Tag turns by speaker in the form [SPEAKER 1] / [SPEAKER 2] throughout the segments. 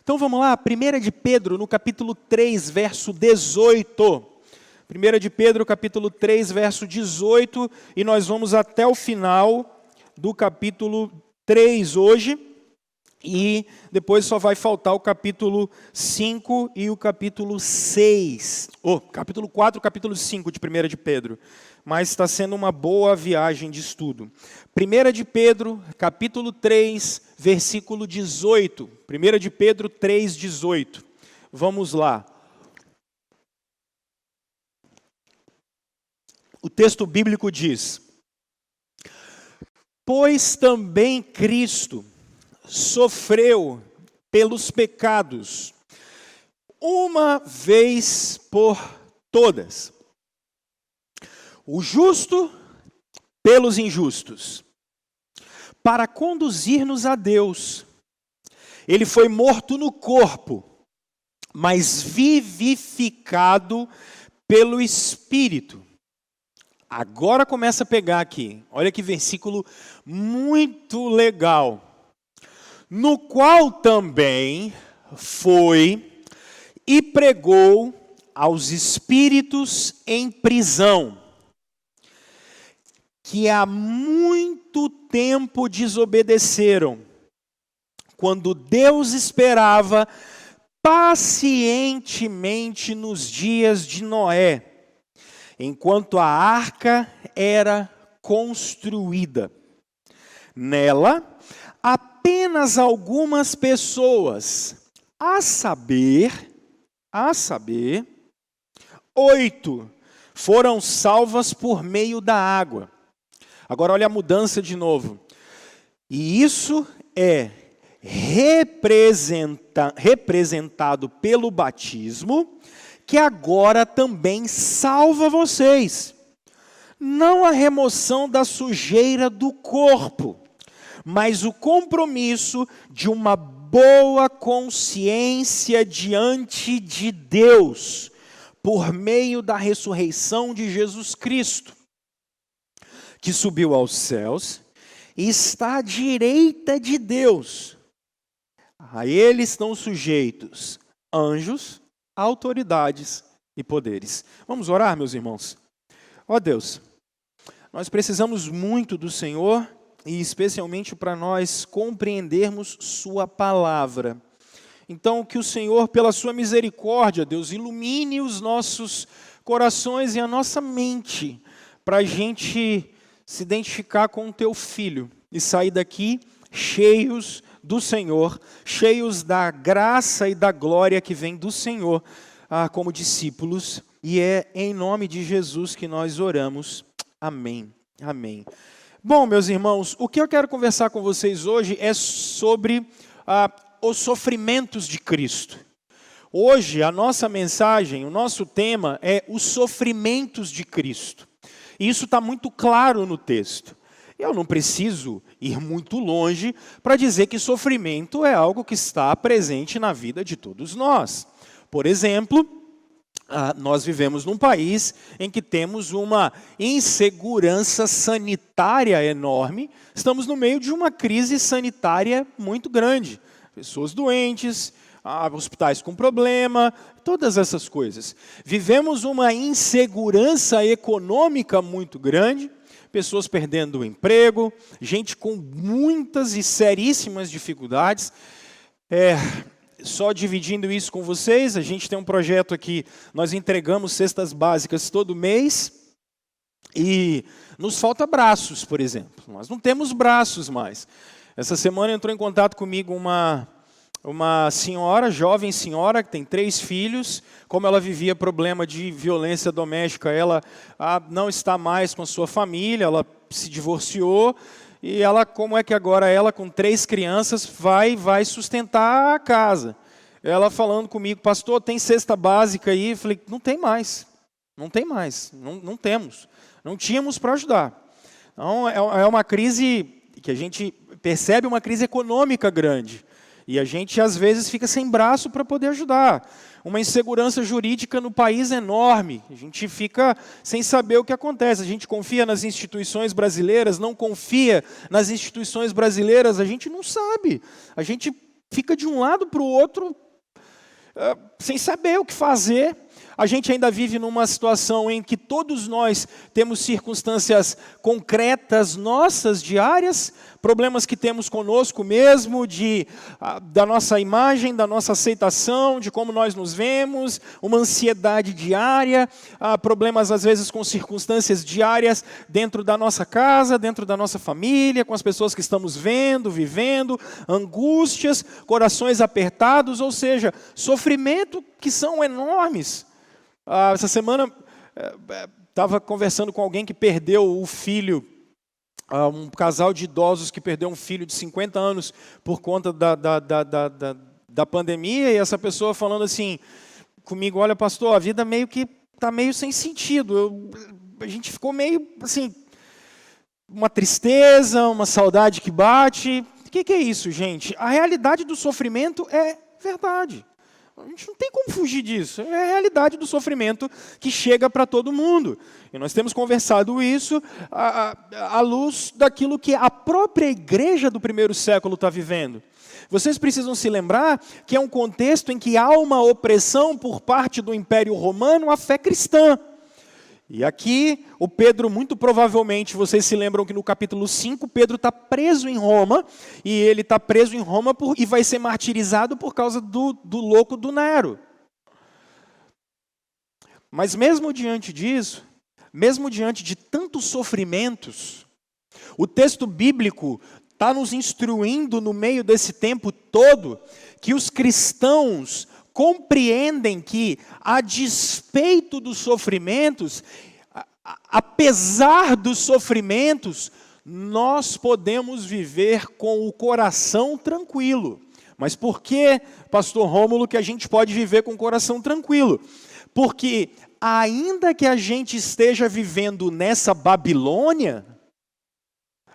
[SPEAKER 1] Então vamos lá, 1 de Pedro, no capítulo 3, verso 18. 1 de Pedro, capítulo 3, verso 18, e nós vamos até o final do capítulo 3 hoje, e depois só vai faltar o capítulo 5 e o capítulo 6. Capítulo 4 e o capítulo 5 de 1 de Pedro. Mas está sendo uma boa viagem de estudo. 1 de Pedro, capítulo 3, versículo 18. 1 de Pedro 3, 18. Vamos lá. O texto bíblico diz: pois também Cristo sofreu pelos pecados, uma vez por todas, o justo pelos injustos, para conduzir-nos a Deus. Ele foi morto no corpo, mas vivificado pelo Espírito. Agora começa a pegar aqui. Olha que versículo muito legal. No qual também foi e pregou aos espíritos em prisão, que há muito tempo desobedeceram, quando Deus esperava pacientemente nos dias de Noé, enquanto a arca era construída. Nela, apenas algumas pessoas, a saber, 8, foram salvas por meio da água. Agora olha a mudança de novo. E isso é representado pelo batismo, que agora também salva vocês. Não a remoção da sujeira do corpo, mas o compromisso de uma boa consciência diante de Deus, por meio da ressurreição de Jesus Cristo, que subiu aos céus e está à direita de Deus. A ele estão sujeitos anjos, autoridades e poderes. Vamos orar, meus irmãos? Ó Deus, nós precisamos muito do Senhor, e especialmente para nós compreendermos sua palavra. Então, que o Senhor, pela sua misericórdia, Deus, ilumine os nossos corações e a nossa mente, para a gente se identificar com o teu Filho e sair daqui cheios do Senhor, cheios da graça e da glória que vem do Senhor, como discípulos. E é em nome de Jesus que nós oramos. Amém. Amém. Bom, meus irmãos, o que eu quero conversar com vocês hoje é sobre os sofrimentos de Cristo. Hoje, a nossa mensagem, o nosso tema é os sofrimentos de Cristo. E isso está muito claro no texto. Eu não preciso ir muito longe para dizer que sofrimento é algo que está presente na vida de todos nós. Por exemplo, nós vivemos num país em que temos uma insegurança sanitária enorme. Estamos no meio de uma crise sanitária muito grande. Pessoas doentes, hospitais com problema, todas essas coisas. Vivemos uma insegurança econômica muito grande, pessoas perdendo o emprego, gente com muitas e seríssimas dificuldades. Só dividindo isso com vocês, a gente tem um projeto aqui, nós entregamos cestas básicas todo mês, e nos falta braços, por exemplo. Nós não temos braços mais. Essa semana entrou em contato comigo uma senhora, jovem senhora, que tem 3 filhos. Como ela vivia problema de violência doméstica, ela não está mais com a sua família, ela se divorciou. E ela, como é que agora ela, com 3 crianças, vai sustentar a casa? Ela falando comigo: pastor, tem cesta básica aí? Eu falei: não tem mais, não temos, não tínhamos para ajudar. Então, é uma crise que a gente percebe, uma crise econômica grande. E a gente, às vezes, fica sem braço para poder ajudar. Uma insegurança jurídica no país enorme. A gente fica sem saber o que acontece. A gente confia nas instituições brasileiras, não confia nas instituições brasileiras, a gente não sabe. A gente fica de um lado para o outro, sem saber o que fazer. A gente ainda vive numa situação em que todos nós temos circunstâncias concretas nossas, diárias, problemas que temos conosco mesmo, da nossa imagem, da nossa aceitação, de como nós nos vemos, uma ansiedade diária, problemas às vezes com circunstâncias diárias dentro da nossa casa, dentro da nossa família, com as pessoas que estamos vendo, vivendo, angústias, corações apertados, ou seja, sofrimento que são enormes. Essa semana estava conversando com alguém que perdeu o filho, um casal de idosos que perdeu um filho de 50 anos por conta da pandemia, e essa pessoa falando assim comigo: olha, pastor, a vida meio que está meio sem sentido, a gente ficou meio assim, uma tristeza, uma saudade que bate. O que é isso, gente? A realidade do sofrimento é verdade. A gente não tem como fugir disso. É a realidade do sofrimento que chega para todo mundo. E nós temos conversado isso à luz daquilo que a própria igreja do primeiro século está vivendo. Vocês precisam se lembrar que é um contexto em que há uma opressão por parte do Império Romano à fé cristã. E aqui, o Pedro, muito provavelmente, vocês se lembram que no capítulo 5, Pedro está preso em Roma, e ele está preso em Roma e vai ser martirizado por causa do louco do Nero. Mas mesmo diante disso, mesmo diante de tantos sofrimentos, o texto bíblico está nos instruindo no meio desse tempo todo que os cristãos compreendem que, a despeito dos sofrimentos, apesar dos sofrimentos, nós podemos viver com o coração tranquilo. Mas por que, pastor Rômulo, que a gente pode viver com o coração tranquilo? Porque ainda que a gente esteja vivendo nessa Babilônia,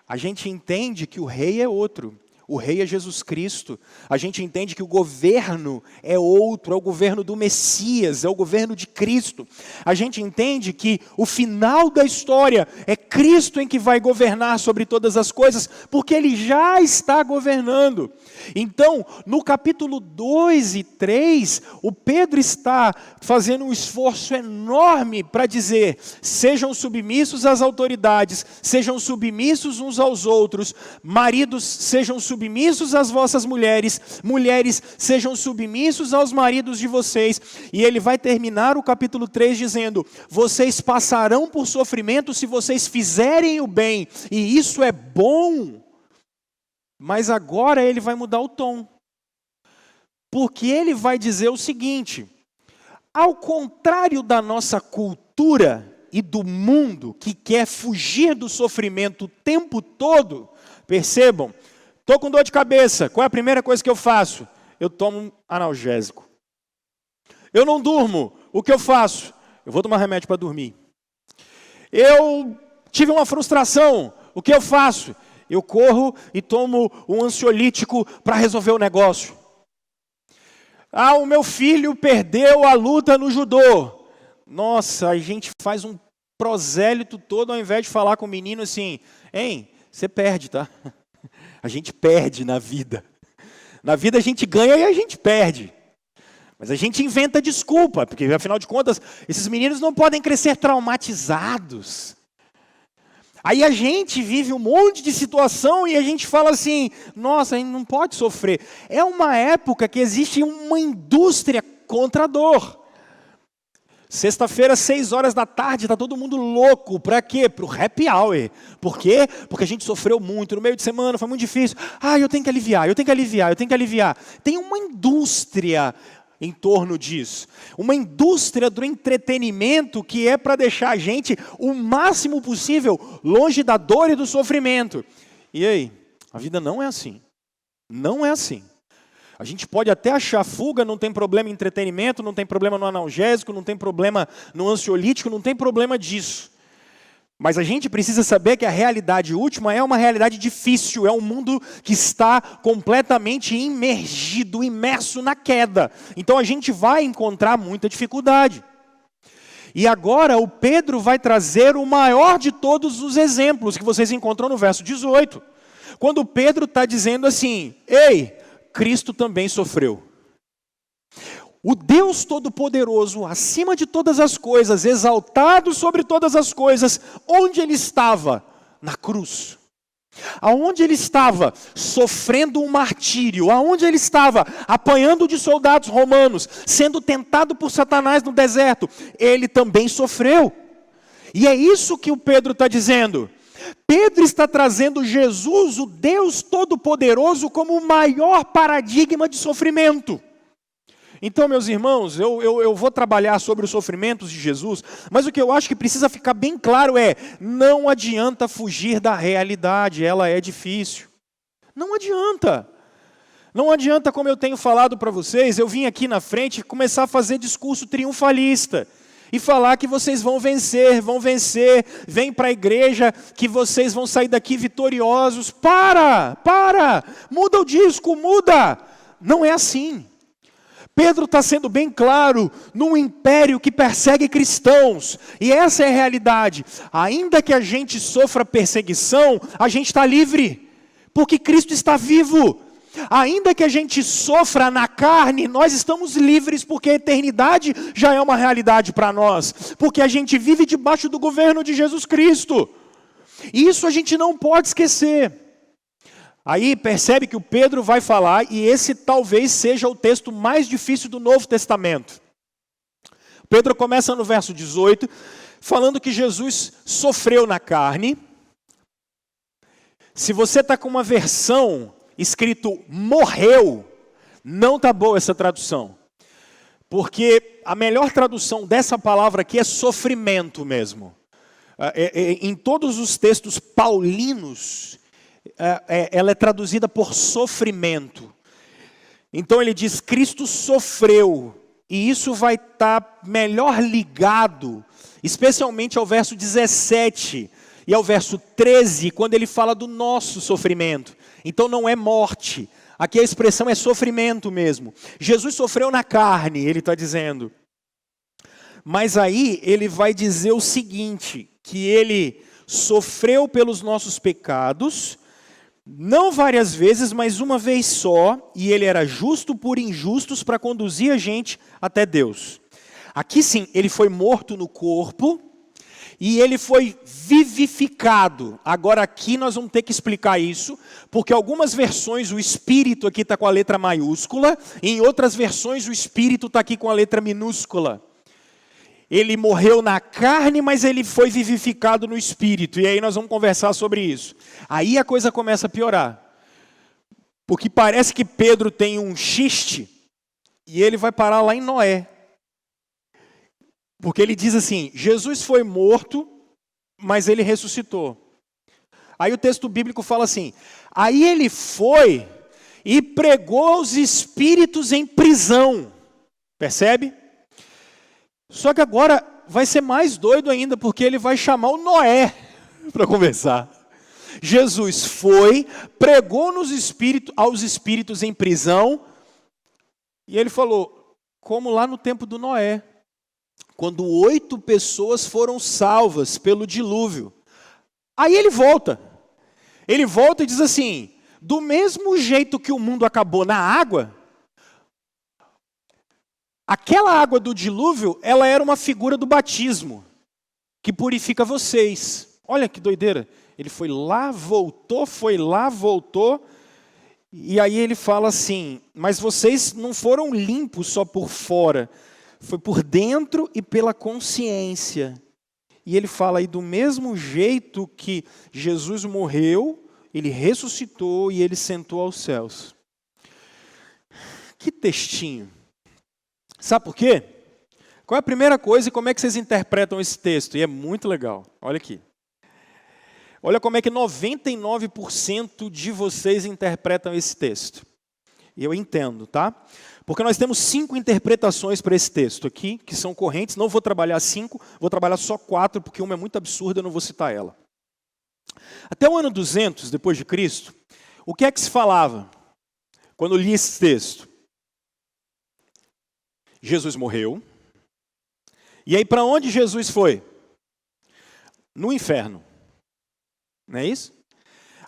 [SPEAKER 1] a gente entende que o rei é outro. O rei é Jesus Cristo. A gente entende que o governo é outro, é o governo do Messias, é o governo de Cristo. A gente entende que o final da história é Cristo em que vai governar sobre todas as coisas, porque Ele já está governando. Então, no capítulo 2 e 3, o Pedro está fazendo um esforço enorme para dizer: sejam submissos às autoridades, sejam submissos uns aos outros, maridos sejam submissos às vossas mulheres, mulheres sejam submissos aos maridos de vocês. E ele vai terminar o capítulo 3 dizendo: vocês passarão por sofrimento se vocês fizerem o bem, e isso é bom. Mas agora ele vai mudar o tom, porque ele vai dizer o seguinte: ao contrário da nossa cultura e do mundo que quer fugir do sofrimento o tempo todo, percebam, estou com dor de cabeça, qual é a primeira coisa que eu faço? Eu tomo um analgésico. Eu não durmo, o que eu faço? Eu vou tomar remédio para dormir. Eu tive uma frustração, o que eu faço? Eu corro e tomo um ansiolítico para resolver o negócio. O meu filho perdeu a luta no judô. Nossa, a gente faz um prosélito todo ao invés de falar com o menino assim: hein, você perde, tá? A gente perde na vida. Na vida a gente ganha e a gente perde. Mas a gente inventa desculpa, porque afinal de contas, esses meninos não podem crescer traumatizados. Aí a gente vive um monte de situação e a gente fala assim: nossa, a gente não pode sofrer. É uma época que existe uma indústria contra a dor. Sexta-feira, 6 horas da tarde, está todo mundo louco. Para quê? Para o happy hour. Por quê? Porque a gente sofreu muito. No meio de semana foi muito difícil. Eu tenho que aliviar, eu tenho que aliviar, eu tenho que aliviar. Tem uma indústria em torno disso. Uma indústria do entretenimento que é para deixar a gente o máximo possível longe da dor e do sofrimento. E aí? A vida não é assim. Não é assim. A gente pode até achar fuga, não tem problema em entretenimento, não tem problema no analgésico, não tem problema no ansiolítico, não tem problema disso. Mas a gente precisa saber que a realidade última é uma realidade difícil, é um mundo que está completamente imerso na queda. Então a gente vai encontrar muita dificuldade. E agora o Pedro vai trazer o maior de todos os exemplos que vocês encontram no verso 18. Quando Pedro está dizendo assim: ei, Cristo também sofreu. O Deus Todo-Poderoso, acima de todas as coisas, exaltado sobre todas as coisas, onde Ele estava? Na cruz. Aonde Ele estava? Sofrendo um martírio. Aonde Ele estava? Apanhando de soldados romanos, sendo tentado por Satanás no deserto. Ele também sofreu. E é isso que o Pedro está dizendo. Pedro está trazendo Jesus, o Deus Todo-Poderoso, como o maior paradigma de sofrimento. Então, meus irmãos, eu vou trabalhar sobre os sofrimentos de Jesus, mas o que eu acho que precisa ficar bem claro é, não adianta fugir da realidade, ela é difícil. Não adianta. Não adianta, como eu tenho falado para vocês, eu vim aqui na frente começar a fazer discurso triunfalista. E falar que vocês vão vencer, vem para a igreja, que vocês vão sair daqui vitoriosos. Para, muda o disco, muda. Não é assim. Pedro está sendo bem claro, num império que persegue cristãos, e essa é a realidade. Ainda que a gente sofra perseguição, a gente está livre, porque Cristo está vivo. Ainda que a gente sofra na carne, nós estamos livres, porque a eternidade já é uma realidade para nós, porque a gente vive debaixo do governo de Jesus Cristo. E isso a gente não pode esquecer. Aí percebe que o Pedro vai falar, e esse talvez seja o texto mais difícil do Novo Testamento. Pedro começa no verso 18, falando que Jesus sofreu na carne. Se você está com uma versão escrito morreu, não está boa essa tradução. Porque a melhor tradução dessa palavra aqui é sofrimento mesmo. Em todos os textos paulinos, ela é traduzida por sofrimento. Então ele diz, Cristo sofreu. E isso vai estar melhor ligado, especialmente ao verso 17 e ao verso 13, quando ele fala do nosso sofrimento. Então não é morte. Aqui a expressão é sofrimento mesmo. Jesus sofreu na carne, ele está dizendo. Mas aí ele vai dizer o seguinte, que ele sofreu pelos nossos pecados, não várias vezes, mas uma vez só, e ele era justo por injustos para conduzir a gente até Deus. Aqui sim, ele foi morto no corpo e ele foi vivificado. Agora aqui nós vamos ter que explicar isso, porque algumas versões o espírito aqui está com a letra maiúscula, e em outras versões o espírito está aqui com a letra minúscula. Ele morreu na carne, mas ele foi vivificado no espírito. E aí nós vamos conversar sobre isso. Aí a coisa começa a piorar. Porque parece que Pedro tem um xiste e ele vai parar lá em Noé. Porque ele diz assim, Jesus foi morto, mas ele ressuscitou. Aí o texto bíblico fala assim, aí ele foi e pregou aos espíritos em prisão. Percebe? Só que agora vai ser mais doido ainda, porque ele vai chamar o Noé para conversar. Jesus foi, pregou aos espíritos em prisão, e ele falou, como lá no tempo do Noé, quando 8 pessoas foram salvas pelo dilúvio. Aí ele volta e diz assim, do mesmo jeito que o mundo acabou na água, aquela água do dilúvio, ela era uma figura do batismo, que purifica vocês. Olha que doideira. Ele foi lá, voltou, e aí ele fala assim, mas vocês não foram limpos só por fora, foi por dentro e pela consciência. E ele fala aí do mesmo jeito que Jesus morreu, ele ressuscitou e ele sentou aos céus. Que textinho. Sabe por quê? Qual é a primeira coisa e como é que vocês interpretam esse texto? E é muito legal. Olha aqui. Olha como é que 99% de vocês interpretam esse texto. E eu entendo, tá? Porque nós temos 5 interpretações para esse texto aqui, que são correntes. Não vou trabalhar 5, vou trabalhar só 4, porque uma é muito absurda, eu não vou citar ela. Até o ano 200 depois de Cristo, o que é que se falava quando eu li esse texto? Jesus morreu. E aí para onde Jesus foi? No inferno. Não é isso?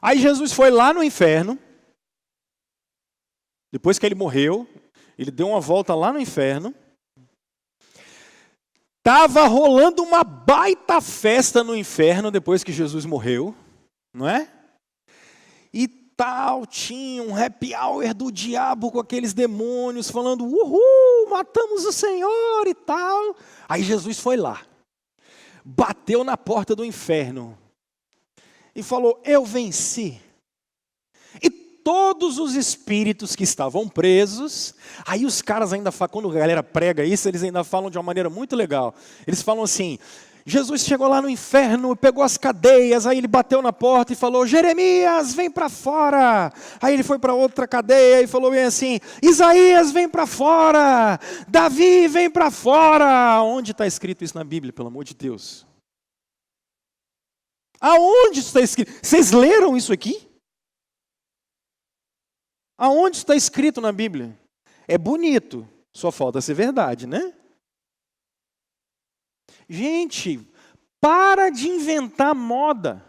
[SPEAKER 1] Aí Jesus foi lá no inferno. Depois que ele morreu, ele deu uma volta lá no inferno. Estava rolando uma baita festa no inferno depois que Jesus morreu, não é? E tal, tinha um happy hour do diabo com aqueles demônios falando, uhul, matamos o Senhor e tal. Aí Jesus foi lá, bateu na porta do inferno e falou, eu venci. E todos os espíritos que estavam presos, aí os caras ainda falam, quando a galera prega isso, eles ainda falam de uma maneira muito legal. Eles falam assim, Jesus chegou lá no inferno, pegou as cadeias, aí ele bateu na porta e falou, Jeremias, vem para fora. Aí ele foi para outra cadeia e falou bem assim, Isaías, vem para fora. Davi, vem para fora. Onde está escrito isso na Bíblia, pelo amor de Deus? Aonde está escrito? Vocês leram isso aqui? Aonde está escrito na Bíblia? É bonito, só falta ser verdade, né? Gente, para de inventar moda.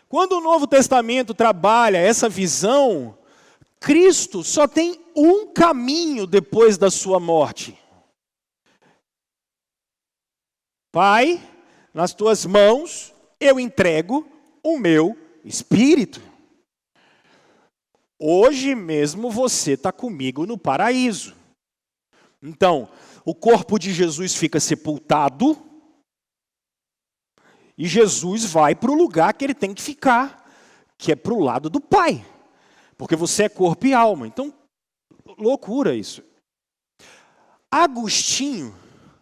[SPEAKER 1] Quando o Novo Testamento trabalha essa visão, Cristo só tem um caminho depois da sua morte. Pai, nas tuas mãos eu entrego o meu espírito. Hoje mesmo você está comigo no paraíso. Então, o corpo de Jesus fica sepultado e Jesus vai para o lugar que ele tem que ficar, que é para o lado do Pai. Porque você é corpo e alma. Então, loucura isso. Agostinho,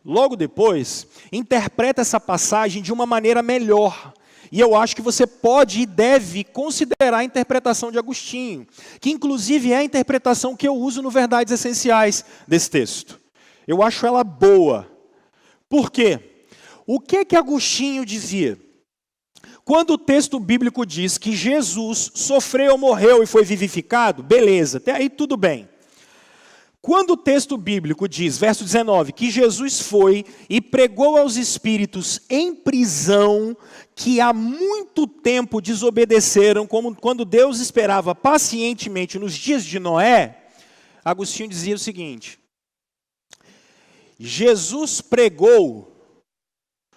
[SPEAKER 1] logo depois, interpreta essa passagem de uma maneira melhor. E eu acho que você pode e deve considerar a interpretação de Agostinho, que inclusive é a interpretação que eu uso no Verdades Essenciais desse texto. Eu acho ela boa. Por quê? O que Agostinho dizia? Quando o texto bíblico diz que Jesus sofreu, morreu e foi vivificado, beleza, até aí tudo bem. Quando o texto bíblico diz, verso 19, que Jesus foi e pregou aos espíritos em prisão, que há muito tempo desobedeceram, como quando Deus esperava pacientemente nos dias de Noé, Agostinho dizia o seguinte, Jesus pregou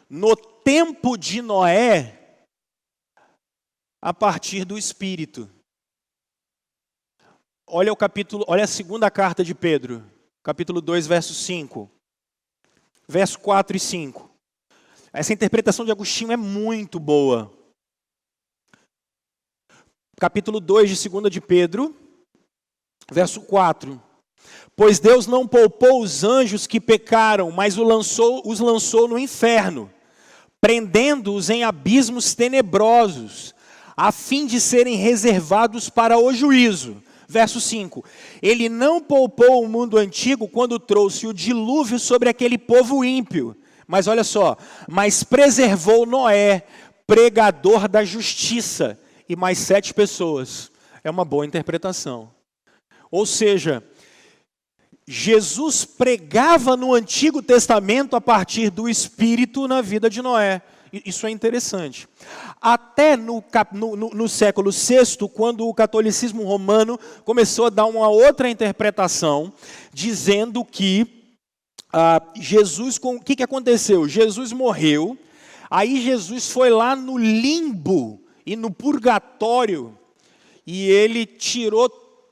[SPEAKER 1] no tempo de Noé a partir do Espírito. Olha o capítulo, olha a segunda carta de Pedro, capítulo 2, verso 5. Verso 4 e 5. Essa interpretação de Agostinho é muito boa. Capítulo 2 de 2 de Pedro, verso 4. Pois Deus não poupou os anjos que pecaram, mas os lançou no inferno, prendendo-os em abismos tenebrosos, a fim de serem reservados para o juízo. Verso 5, ele não poupou o mundo antigo quando trouxe o dilúvio sobre aquele povo ímpio. Mas olha só, mas preservou Noé, pregador da justiça, e mais 7 pessoas. É uma boa interpretação. Ou seja, Jesus pregava no Antigo Testamento a partir do Espírito na vida de Noé. Isso é interessante. Até no século VI, quando o catolicismo romano começou a dar uma outra interpretação, dizendo que Jesus, o que aconteceu? Jesus morreu, aí Jesus foi lá no limbo e no purgatório, e ele tirou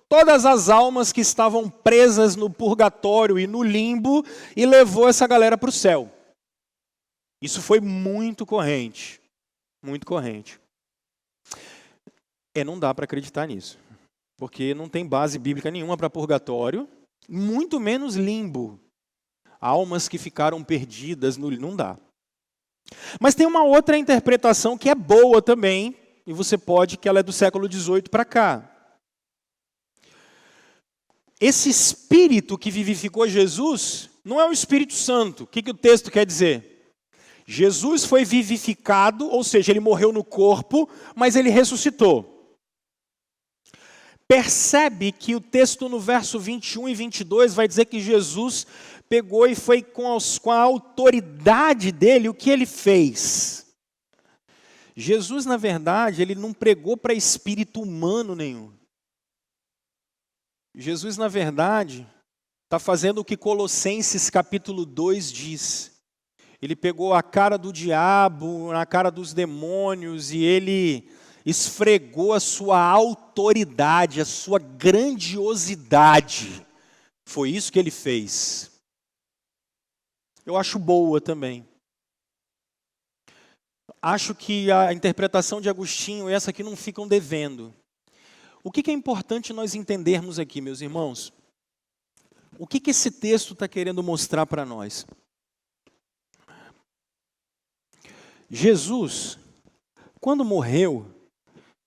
[SPEAKER 1] todas as almas que estavam presas no purgatório e no limbo e levou essa galera para o céu. Isso foi muito corrente. Muito corrente. Não dá para acreditar nisso. Porque não tem base bíblica nenhuma para purgatório, muito menos limbo. Almas que ficaram perdidas, não dá. Mas tem uma outra interpretação que é boa também, e você pode, que ela é do século XVIII para cá. Esse Espírito que vivificou Jesus não é o Espírito Santo. O que o texto quer dizer? Jesus foi vivificado, ou seja, ele morreu no corpo, mas ele ressuscitou. Percebe que o texto no verso 21 e 22 vai dizer que Jesus pegou e foi com a autoridade dele, o que ele fez? Jesus, na verdade, ele não pregou para espírito humano nenhum. Jesus, na verdade, está fazendo o que Colossenses capítulo 2 diz. Ele pegou a cara do diabo, a cara dos demônios, e ele esfregou a sua autoridade, a sua grandiosidade. Foi isso que ele fez. Eu acho boa também. Acho que a interpretação de Agostinho e essa aqui não ficam devendo. O que é importante nós entendermos aqui, meus irmãos? O que esse texto está querendo mostrar para nós? Jesus, quando morreu,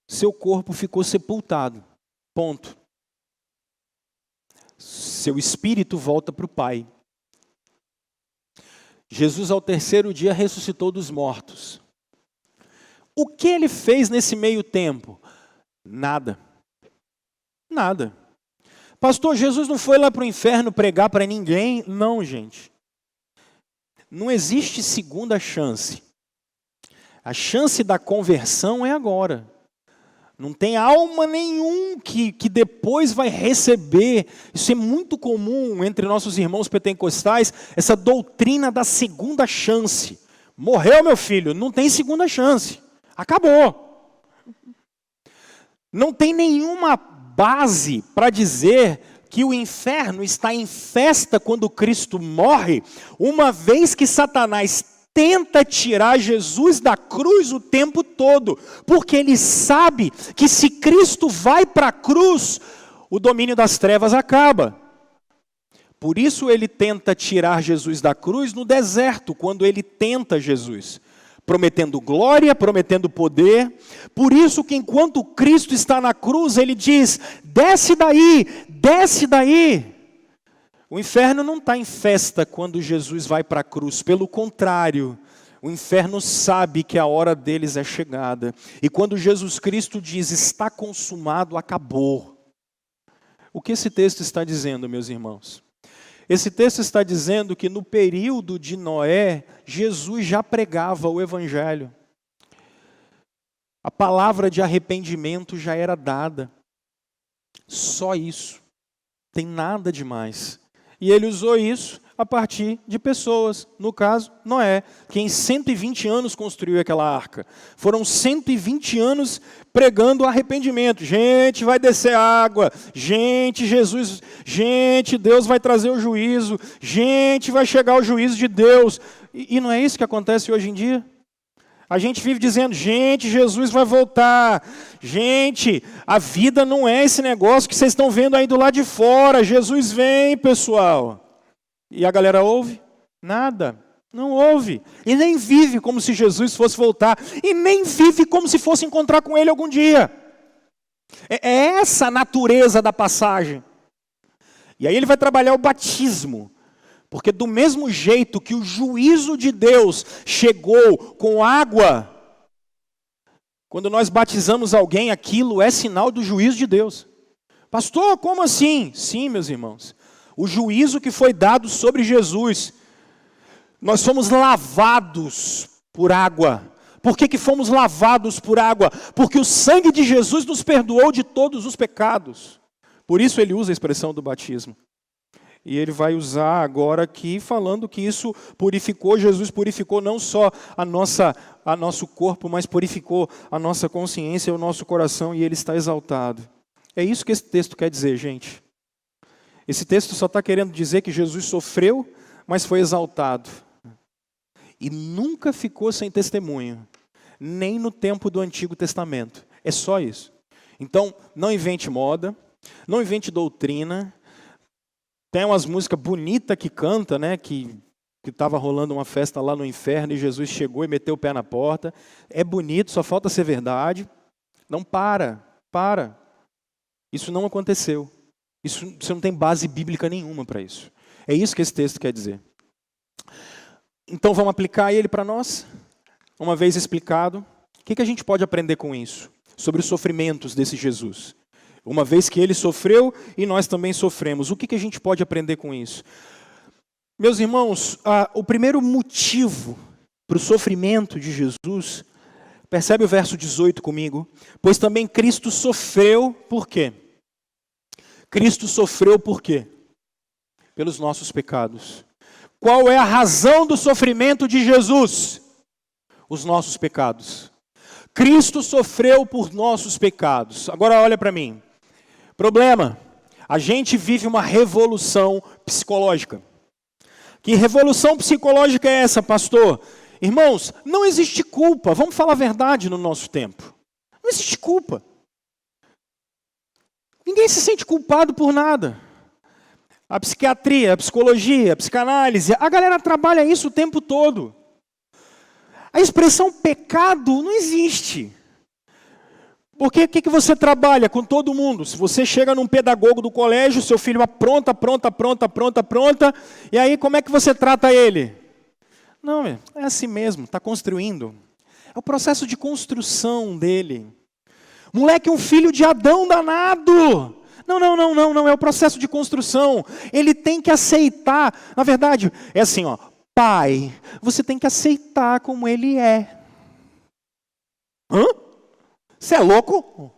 [SPEAKER 1] seu corpo ficou sepultado. Ponto. Seu espírito volta para o Pai. Jesus, ao terceiro dia, ressuscitou dos mortos. O que ele fez nesse meio tempo? Nada. Nada. Pastor, Jesus não foi lá para o inferno pregar para ninguém? Não, gente. Não existe segunda chance. A chance da conversão é agora. Não tem alma nenhum que depois vai receber. Isso é muito comum entre nossos irmãos pentecostais, essa doutrina da segunda chance. Morreu, meu filho, não tem segunda chance. Acabou. Não tem nenhuma base para dizer que o inferno está em festa quando Cristo morre, uma vez que Satanás tenta tirar Jesus da cruz o tempo todo, porque ele sabe que se Cristo vai para a cruz, o domínio das trevas acaba. Por isso ele tenta tirar Jesus da cruz no deserto, quando ele tenta Jesus, prometendo glória, prometendo poder. Por isso que enquanto Cristo está na cruz, ele diz, desce daí, desce daí. O inferno não está em festa quando Jesus vai para a cruz, pelo contrário, o inferno sabe que a hora deles é chegada. E quando Jesus Cristo diz, está consumado, acabou. O que esse texto está dizendo, meus irmãos? Esse texto está dizendo que no período de Noé, Jesus já pregava o Evangelho. A palavra de arrependimento já era dada. Só isso. Tem nada demais. E ele usou isso a partir de pessoas, no caso, Noé, que em 120 anos construiu aquela arca. Foram 120 anos pregando arrependimento. Gente, vai descer água. Gente, Jesus, gente, Deus vai trazer o juízo. Gente, vai chegar o juízo de Deus. E não é isso que acontece hoje em dia? A gente vive dizendo, gente, Jesus vai voltar. Gente, a vida não é esse negócio que vocês estão vendo aí do lado de fora. Jesus vem, pessoal. E a galera ouve? Nada. Não ouve. E nem vive como se Jesus fosse voltar. E nem vive como se fosse encontrar com ele algum dia. É essa a natureza da passagem. E aí ele vai trabalhar o batismo. Porque do mesmo jeito que o juízo de Deus chegou com água, quando nós batizamos alguém, aquilo é sinal do juízo de Deus. Pastor, como assim? Sim, meus irmãos. O juízo que foi dado sobre Jesus. Nós fomos lavados por água. Por que fomos lavados por água? Porque o sangue de Jesus nos perdoou de todos os pecados. Por isso ele usa a expressão do batismo. E ele vai usar agora aqui, falando que isso purificou, Jesus purificou não só a nosso corpo, mas purificou a nossa consciência e o nosso coração, e ele está exaltado. É isso que esse texto quer dizer, gente. Esse texto só está querendo dizer que Jesus sofreu, mas foi exaltado. E nunca ficou sem testemunho, nem no tempo do Antigo Testamento. É só isso. Então, não invente moda, não invente doutrina. Tem umas músicas bonitas que canta, né? Que estava rolando uma festa lá no inferno e Jesus chegou e meteu o pé na porta. É bonito, só falta ser verdade. Não para. Isso não aconteceu. Você não tem base bíblica nenhuma para isso. É isso que esse texto quer dizer. Então vamos aplicar ele para nós? Uma vez explicado, o que a gente pode aprender com isso? Sobre os sofrimentos desse Jesus. Uma vez que ele sofreu e nós também sofremos. O que a gente pode aprender com isso? Meus irmãos, o primeiro motivo para o sofrimento de Jesus, percebe o verso 18 comigo? Pois também Cristo sofreu, por quê? Cristo sofreu por quê? Pelos nossos pecados. Qual é a razão do sofrimento de Jesus? Os nossos pecados. Cristo sofreu por nossos pecados. Agora olha para mim. Problema. A gente vive uma revolução psicológica. Que revolução psicológica é essa, pastor? Irmãos, não existe culpa. Vamos falar a verdade no nosso tempo. Não existe culpa. Ninguém se sente culpado por nada. A psiquiatria, a psicologia, a psicanálise, a galera trabalha isso o tempo todo. A expressão pecado não existe. Porque o que você trabalha com todo mundo? Se você chega num pedagogo do colégio, seu filho apronta, e aí como é que você trata ele? Não, é assim mesmo, está construindo. É o processo de construção dele. Moleque é um filho de Adão danado. Não, é o processo de construção. Ele tem que aceitar. Na verdade, é assim, ó. Pai, você tem que aceitar como ele é. Hã? Você é louco?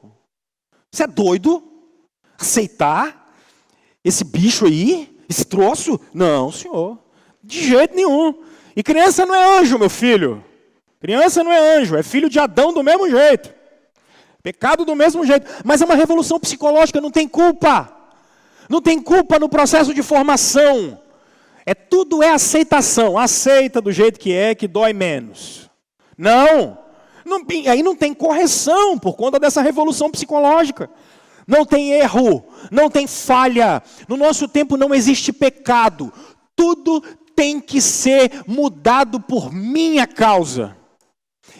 [SPEAKER 1] Você é doido? Aceitar esse bicho aí? Esse troço? Não, senhor. De jeito nenhum. E criança não é anjo, meu filho. Criança não é anjo, é filho de Adão do mesmo jeito. Pecado do mesmo jeito. Mas é uma revolução psicológica, não tem culpa. Não tem culpa no processo de formação. Tudo é aceitação. Aceita do jeito que dói menos. Não. Aí não tem correção por conta dessa revolução psicológica. Não tem erro, não tem falha. No nosso tempo não existe pecado. Tudo tem que ser mudado por minha causa.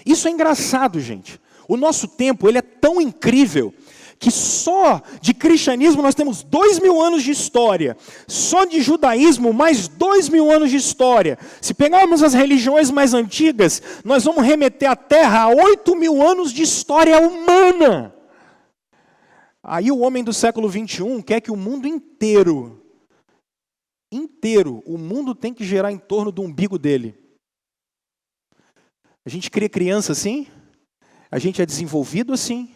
[SPEAKER 1] Isso é engraçado, gente. O nosso tempo ele é tão incrível que só de cristianismo nós temos 2000 anos de história. Só de judaísmo, mais 2000 anos de história. Se pegarmos as religiões mais antigas, nós vamos remeter a Terra a 8000 anos de história humana. Aí o homem do século 21 quer que o mundo inteiro, o mundo tem que girar em torno do umbigo dele. A gente cria criança assim? A gente é desenvolvido assim?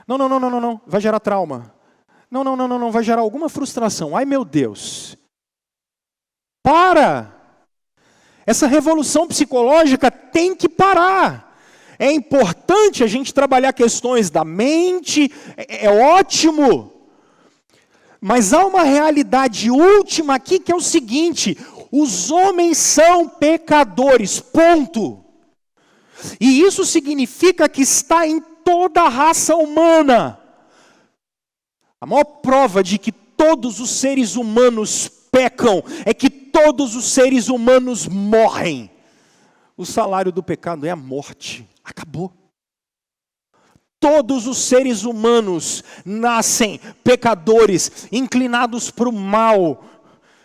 [SPEAKER 1] Não, vai gerar trauma. Não, vai gerar alguma frustração. Ai, meu Deus. Para! Essa revolução psicológica tem que parar. É importante a gente trabalhar questões da mente, é ótimo. Mas há uma realidade última aqui que é o seguinte: os homens são pecadores, ponto. E isso significa que está em toda a raça humana. A maior prova de que todos os seres humanos pecam é que todos os seres humanos morrem. O salário do pecado é a morte. Acabou. Todos os seres humanos nascem pecadores, inclinados para o mal.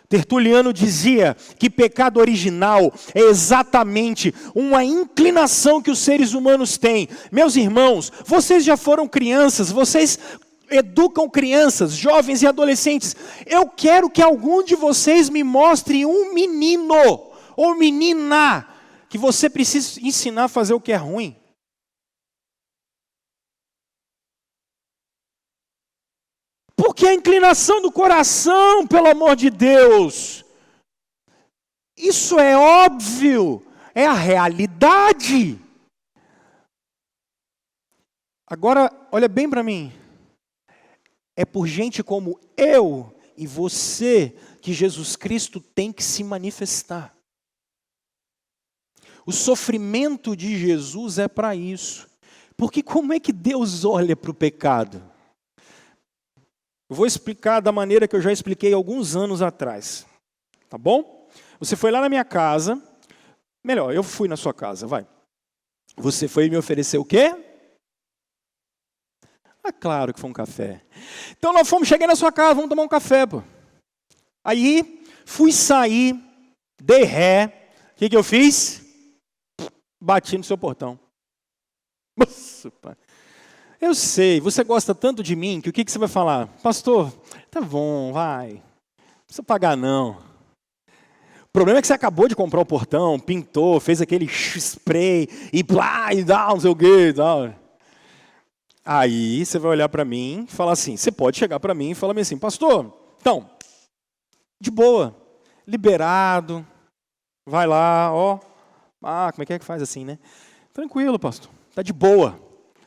[SPEAKER 1] Tertuliano dizia que pecado original é exatamente uma inclinação que os seres humanos têm. Meus irmãos, vocês já foram crianças, vocês educam crianças, jovens e adolescentes. Eu quero que algum de vocês me mostre um menino ou menina que você precisa ensinar a fazer o que é ruim. Porque a inclinação do coração, pelo amor de Deus, isso é óbvio, é a realidade. Agora, olha bem para mim, é por gente como eu e você que Jesus Cristo tem que se manifestar. O sofrimento de Jesus é para isso. Porque como é que Deus olha para o pecado? Eu vou explicar da maneira que eu já expliquei alguns anos atrás. Tá bom? Você foi lá na minha casa. Melhor, eu fui na sua casa, vai. Você foi me oferecer o quê? Ah, claro que foi um café. Então nós cheguei na sua casa, vamos tomar um café, pô. Aí, fui sair, dei ré. O que eu fiz? Bati no seu portão. Nossa, pai. Eu sei, você gosta tanto de mim que o que você vai falar? Pastor, tá bom, vai. Não precisa pagar não. O problema é que você acabou de comprar o portão, pintou, fez aquele spray e blá, e dá, não sei o quê. Aí você vai olhar para mim e falar assim, você pode chegar para mim e falar assim, pastor, então, de boa, liberado, vai lá, ó. Como é que faz assim, né? Tranquilo, pastor, tá de boa,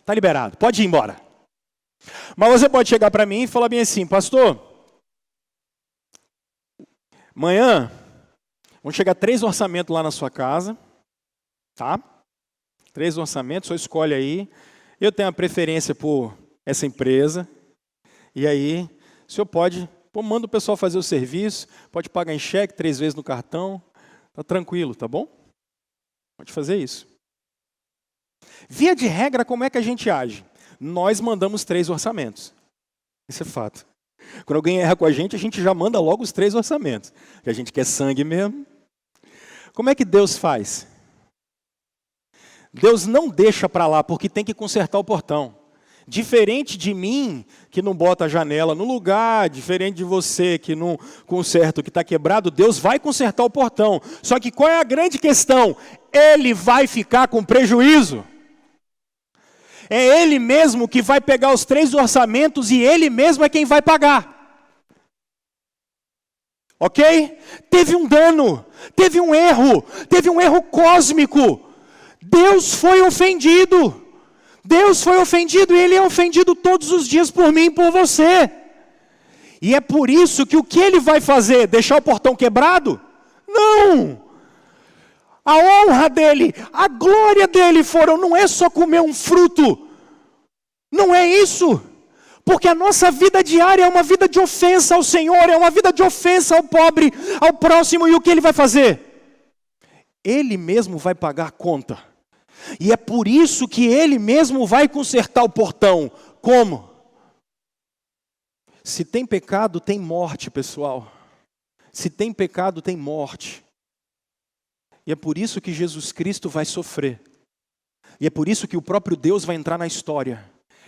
[SPEAKER 1] tá liberado, pode ir embora. Mas você pode chegar para mim e falar bem assim, pastor, amanhã vão chegar 3 orçamentos lá na sua casa, tá? 3 orçamentos, só escolhe aí. Eu tenho a preferência por essa empresa. E aí, o senhor pode, manda o pessoal fazer o serviço, pode pagar em cheque 3 vezes no cartão. Tá tranquilo, tá bom? Pode fazer isso. Via de regra, como é que a gente age? Nós mandamos 3 orçamentos. Isso é fato. Quando alguém erra com a gente já manda logo os 3 orçamentos. Porque a gente quer sangue mesmo. Como é que Deus faz? Deus não deixa para lá, porque tem que consertar o portão. Diferente de mim, que não bota a janela no lugar, diferente de você, que não conserta o que está quebrado, Deus vai consertar o portão. Só que qual é a grande questão? Ele vai ficar com prejuízo. É Ele mesmo que vai pegar os 3 orçamentos e Ele mesmo é quem vai pagar. Ok? Teve um dano, teve um erro cósmico. Deus foi ofendido. Deus foi ofendido e Ele é ofendido todos os dias por mim e por você. E é por isso que o que Ele vai fazer? Deixar o portão quebrado? Não! A honra dEle, a glória dEle não é só comer um fruto. Não é isso. Porque a nossa vida diária é uma vida de ofensa ao Senhor, é uma vida de ofensa ao pobre, ao próximo. E o que Ele vai fazer? Ele mesmo vai pagar a conta. E é por isso que Ele mesmo vai consertar o portão. Como? Se tem pecado, tem morte, pessoal. Se tem pecado, tem morte. E é por isso que Jesus Cristo vai sofrer. E é por isso que o próprio Deus vai entrar na história.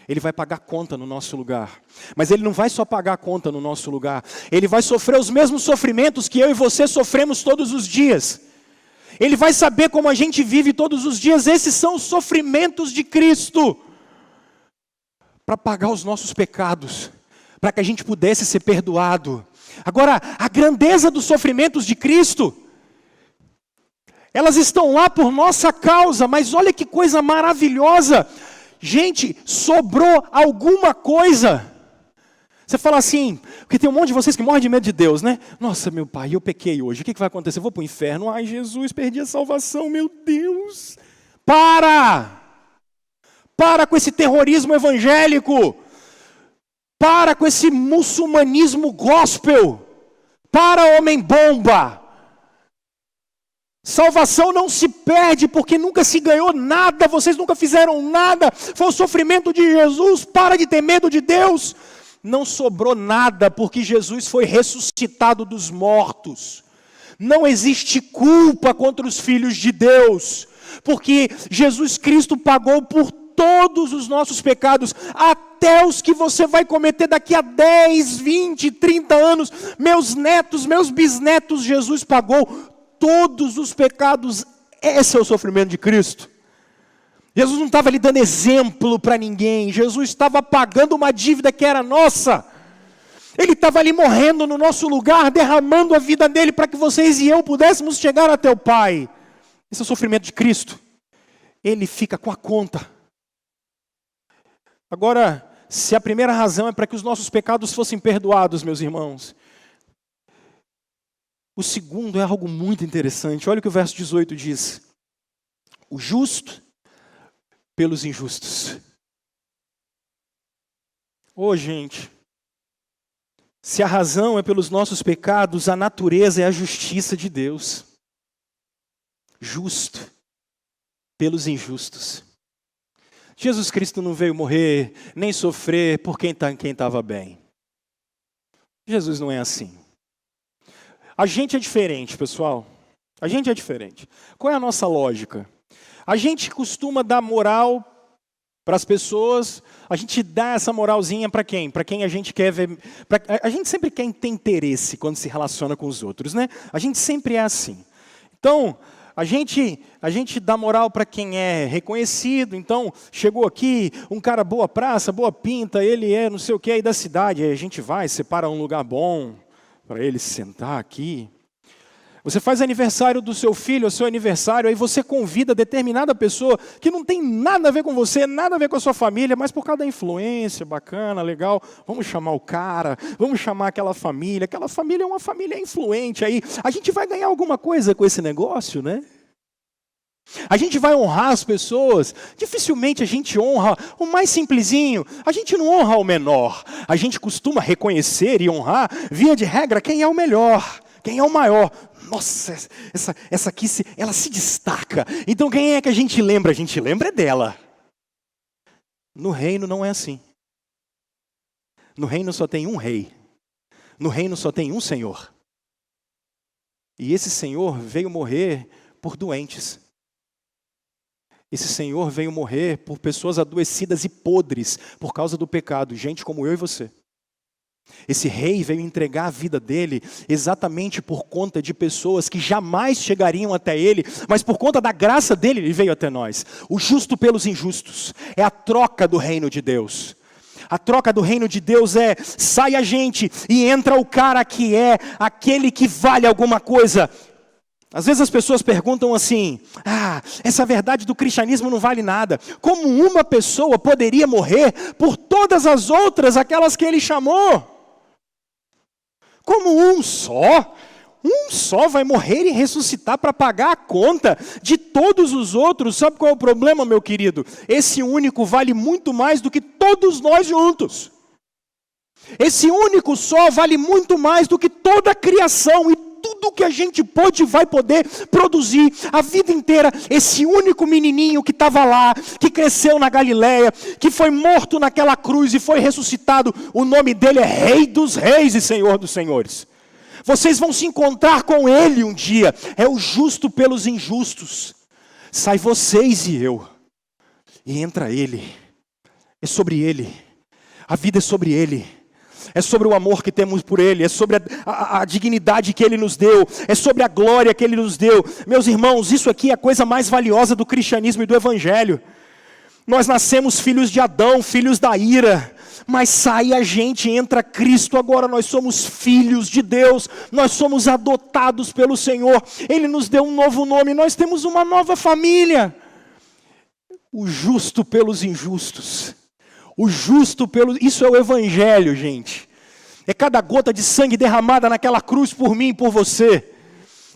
[SPEAKER 1] Ele vai pagar conta no nosso lugar. Mas Ele não vai só pagar conta no nosso lugar. Ele vai sofrer os mesmos sofrimentos que eu e você sofremos todos os dias. Ele vai saber como a gente vive todos os dias. Esses são os sofrimentos de Cristo. Para pagar os nossos pecados. Para que a gente pudesse ser perdoado. Agora, a grandeza dos sofrimentos de Cristo, elas estão lá por nossa causa. Mas olha que coisa maravilhosa. Gente, sobrou alguma coisa. Você fala assim, porque tem um monte de vocês que morrem de medo de Deus, né? Nossa, meu pai, eu pequei hoje, o que vai acontecer? Eu vou para o inferno. Ai, Jesus, perdi a salvação, meu Deus. Para com esse terrorismo evangélico. Para com esse muçulmanismo gospel. Para, homem-bomba. Salvação não se perde porque nunca se ganhou nada, vocês nunca fizeram nada. Foi o sofrimento de Jesus, para de ter medo de Deus. Não sobrou nada, porque Jesus foi ressuscitado dos mortos. Não existe culpa contra os filhos de Deus, porque Jesus Cristo pagou por todos os nossos pecados, até os que você vai cometer daqui a 10, 20, 30 anos. Meus netos, meus bisnetos, Jesus pagou todos os pecados. Esse é o sofrimento de Cristo. Jesus não estava ali dando exemplo para ninguém. Jesus estava pagando uma dívida que era nossa. Ele estava ali morrendo no nosso lugar, derramando a vida dele para que vocês e eu pudéssemos chegar até o Pai. Esse é o sofrimento de Cristo. Ele fica com a conta. Agora, se a primeira razão é para que os nossos pecados fossem perdoados, meus irmãos, o segundo é algo muito interessante. Olha o que o verso 18 diz. O justo pelos injustos. Gente, se a razão é pelos nossos pecados, a natureza é a justiça de Deus. Justo pelos injustos. Jesus Cristo não veio morrer, nem sofrer por quem estava bem. Jesus não é assim. A gente é diferente, pessoal. A gente é diferente. Qual é a nossa lógica? A gente costuma dar moral para as pessoas, a gente dá essa moralzinha para quem? Para quem a gente quer ver. A gente sempre quer ter interesse quando se relaciona com os outros, né? A gente sempre é assim. Então, a gente dá moral para quem é reconhecido. Então, chegou aqui um cara boa praça, boa pinta, ele é não sei o que aí da cidade. Aí a gente vai, separa um lugar bom para ele se sentar aqui. Você faz aniversário do seu filho, o seu aniversário, aí você convida determinada pessoa que não tem nada a ver com você, nada a ver com a sua família, mas por causa da influência, bacana, legal, vamos chamar o cara, vamos chamar aquela família é uma família influente, aí a gente vai ganhar alguma coisa com esse negócio, né? A gente vai honrar as pessoas, dificilmente a gente honra o mais simplesinho, a gente não honra o menor, a gente costuma reconhecer e honrar, via de regra, quem é o melhor, quem é o maior. Nossa, essa aqui, ela se destaca. Então quem é que a gente lembra? A gente lembra dela. No reino não é assim. No reino só tem um rei. No reino só tem um Senhor. E esse Senhor veio morrer por doentes. Esse Senhor veio morrer por pessoas adoecidas e podres por causa do pecado. Gente como eu e você. Esse rei veio entregar a vida dele exatamente por conta de pessoas que jamais chegariam até ele, mas por conta da graça dele, ele veio até nós. O justo pelos injustos. É a troca do reino de Deus. A troca do reino de Deus é, sai a gente e entra o cara que é aquele que vale alguma coisa. Às vezes as pessoas perguntam assim, essa verdade do cristianismo não vale nada. Como uma pessoa poderia morrer por todas as outras, aquelas que ele chamou? Como um só vai morrer e ressuscitar para pagar a conta de todos os outros. Sabe qual é o problema, meu querido? Esse único vale muito mais do que todos nós juntos. Esse único só vale muito mais do que toda a criação e tudo que a gente pode e vai poder produzir a vida inteira. Esse único menininho que estava lá, que cresceu na Galileia, que foi morto naquela cruz e foi ressuscitado, o nome dele é Rei dos Reis e Senhor dos Senhores. Vocês vão se encontrar com ele um dia. É o justo pelos injustos. Sai vocês e eu. E entra ele. É sobre ele. A vida é sobre ele. É sobre o amor que temos por ele, é sobre a dignidade que ele nos deu, é sobre a glória que ele nos deu. Meus irmãos, isso aqui é a coisa mais valiosa do cristianismo e do evangelho. Nós nascemos filhos de Adão, filhos da ira, mas sai a gente, entra Cristo, agora nós somos filhos de Deus, nós somos adotados pelo Senhor, Ele nos deu um novo nome, nós temos uma nova família. O justo pelos injustos. O justo pelo... Isso é o evangelho, gente. É cada gota de sangue derramada naquela cruz por mim e por você.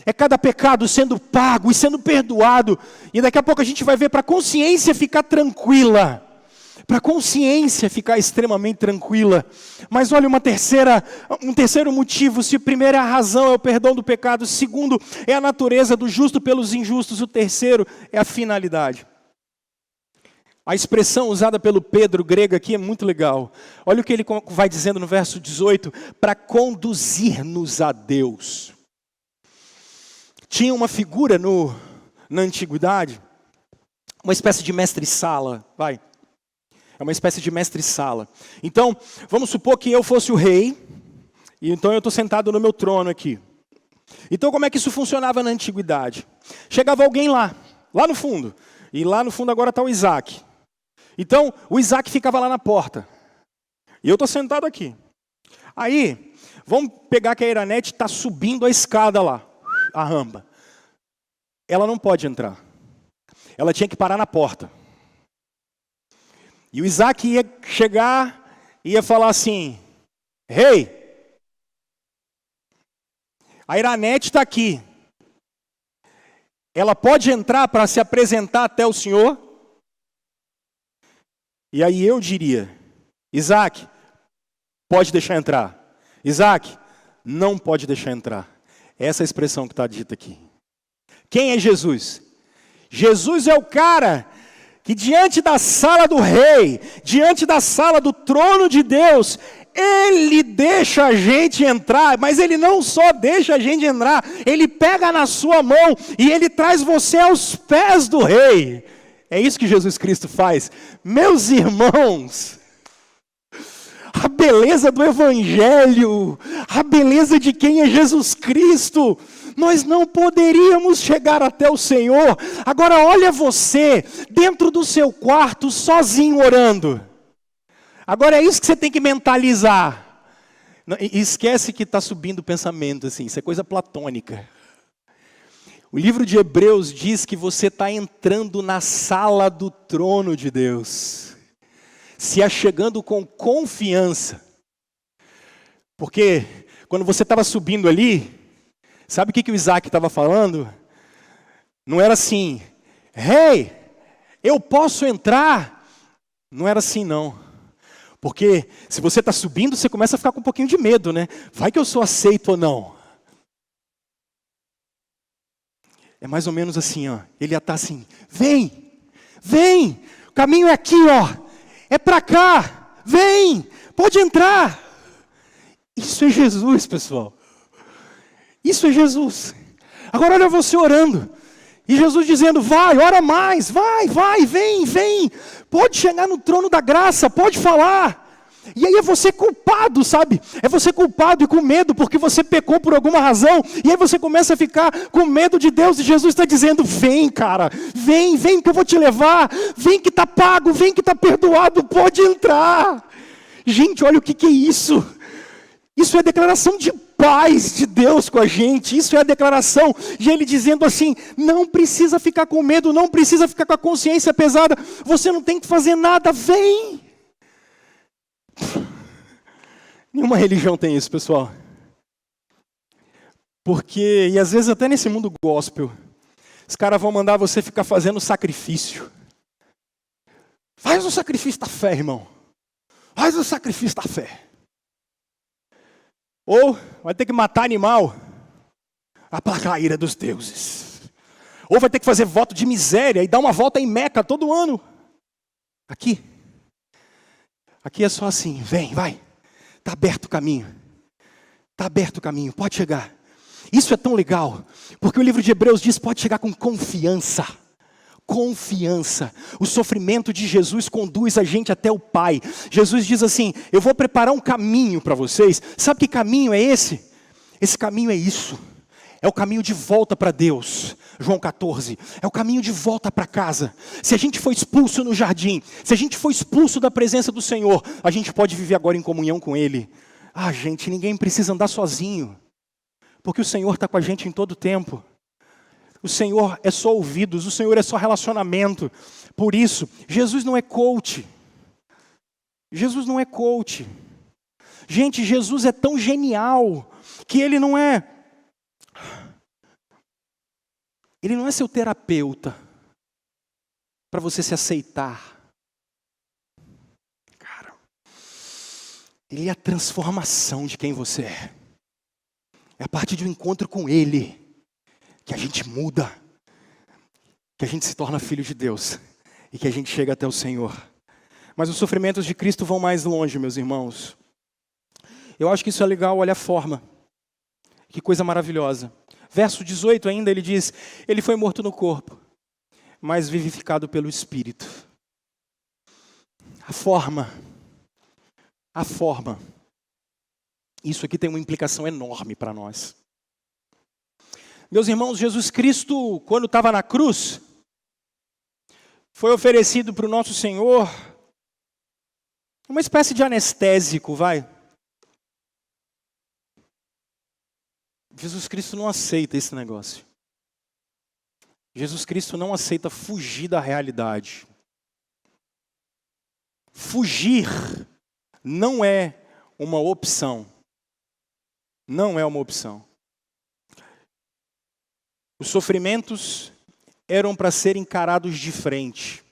[SPEAKER 1] É cada pecado sendo pago e sendo perdoado. E daqui a pouco a gente vai ver para a consciência ficar tranquila. Para a consciência ficar extremamente tranquila. Mas olha, um terceiro motivo. Se o primeiro é a razão, é o perdão do pecado. O segundo é a natureza do justo pelos injustos. O terceiro é a finalidade. A expressão usada pelo Pedro, grega aqui, é muito legal. Olha o que ele vai dizendo no verso 18. Para conduzir-nos a Deus. Tinha uma figura na antiguidade, uma espécie de mestre-sala, É uma espécie de mestre-sala. Então, vamos supor que eu fosse o rei, e então eu estou sentado no meu trono aqui. Então, como é que isso funcionava na antiguidade? Chegava alguém lá no fundo, e lá no fundo agora está o Isaac. Então, o Isaac ficava lá na porta. E eu estou sentado aqui. Aí, vamos pegar que a Iranete está subindo a escada lá, a rampa. Ela não pode entrar. Ela tinha que parar na porta. E o Isaac ia chegar e ia falar assim, Rei, a Iranete está aqui. Ela pode entrar para se apresentar até o Senhor? E aí eu diria, Isaac, pode deixar entrar. Isaac, não pode deixar entrar. Essa é a expressão que está dita aqui. Quem é Jesus? Jesus é o cara que diante da sala do rei, diante da sala do trono de Deus, ele deixa a gente entrar, mas ele não só deixa a gente entrar, ele pega na sua mão e ele traz você aos pés do rei. É isso que Jesus Cristo faz. Meus irmãos, a beleza do Evangelho, a beleza de quem é Jesus Cristo. Nós não poderíamos chegar até o Senhor. Agora olha você, dentro do seu quarto, sozinho orando. Agora é isso que você tem que mentalizar. Esquece que está subindo o pensamento, assim, isso é coisa platônica. O livro de Hebreus diz que você está entrando na sala do trono de Deus, se achegando com confiança. Porque quando você estava subindo ali, sabe o que o Isaac estava falando? Não era assim, hey, eu posso entrar? Não era assim não. Porque se você está subindo, você começa a ficar com um pouquinho de medo, né? Vai que eu sou aceito ou não? É mais ou menos assim, ó. Ele ia estar assim, vem, o caminho é aqui, ó. É para cá, vem, pode entrar. Isso é Jesus, pessoal. Isso é Jesus. Agora olha você orando. E Jesus dizendo, vai, ora mais, vai, vem. Pode chegar no trono da graça, pode falar. E aí é você culpado, sabe? É você culpado e com medo porque você pecou por alguma razão. E aí você começa a ficar com medo de Deus. E Jesus está dizendo, vem cara, vem que eu vou te levar. Vem que está pago, vem que está perdoado, pode entrar. Gente, olha o que é isso. Isso é declaração de paz de Deus com a gente. Isso é a declaração de Ele dizendo assim, não precisa ficar com medo, não precisa ficar com a consciência pesada. Você não tem que fazer nada, vem. Nenhuma religião tem isso, pessoal. Porque, e às vezes até nesse mundo gospel, os caras vão mandar você ficar fazendo sacrifício. Faz o sacrifício da fé, irmão. Faz o sacrifício da fé. Ou vai ter que matar animal, aplacar a ira dos deuses. Ou vai ter que fazer voto de miséria e dar uma volta em Meca todo ano. Aqui é só assim, vem, vai. Está aberto o caminho. Está aberto o caminho, pode chegar. Isso é tão legal, porque o livro de Hebreus diz, pode chegar com confiança. Confiança. O sofrimento de Jesus conduz a gente até o Pai. Jesus diz assim, eu vou preparar um caminho para vocês. Sabe que caminho é esse? Esse caminho é isso. É o caminho de volta para Deus. João 14. É o caminho de volta para casa. Se a gente foi expulso no jardim, se a gente foi expulso da presença do Senhor, a gente pode viver agora em comunhão com Ele. Ah, gente, ninguém precisa andar sozinho. Porque o Senhor está com a gente em todo tempo. O Senhor é só ouvidos, o Senhor é só relacionamento. Por isso, Jesus não é coach. Jesus não é coach. Gente, Jesus é tão genial que Ele não é seu terapeuta para você se aceitar. Cara, Ele é a transformação de quem você é. É a partir de um encontro com Ele que a gente muda, que a gente se torna filho de Deus e que a gente chega até o Senhor. Mas os sofrimentos de Cristo vão mais longe, meus irmãos. Eu acho que isso é legal, olha a forma. Que coisa maravilhosa. Verso 18 ainda, ele diz, ele foi morto no corpo, mas vivificado pelo Espírito. A forma. Isso aqui tem uma implicação enorme para nós. Meus irmãos, Jesus Cristo, quando estava na cruz, foi oferecido para o nosso Senhor uma espécie de anestésico, vai. Jesus Cristo não aceita esse negócio. Jesus Cristo não aceita fugir da realidade. Fugir não é uma opção. Não é uma opção. Os sofrimentos eram para serem encarados de frente.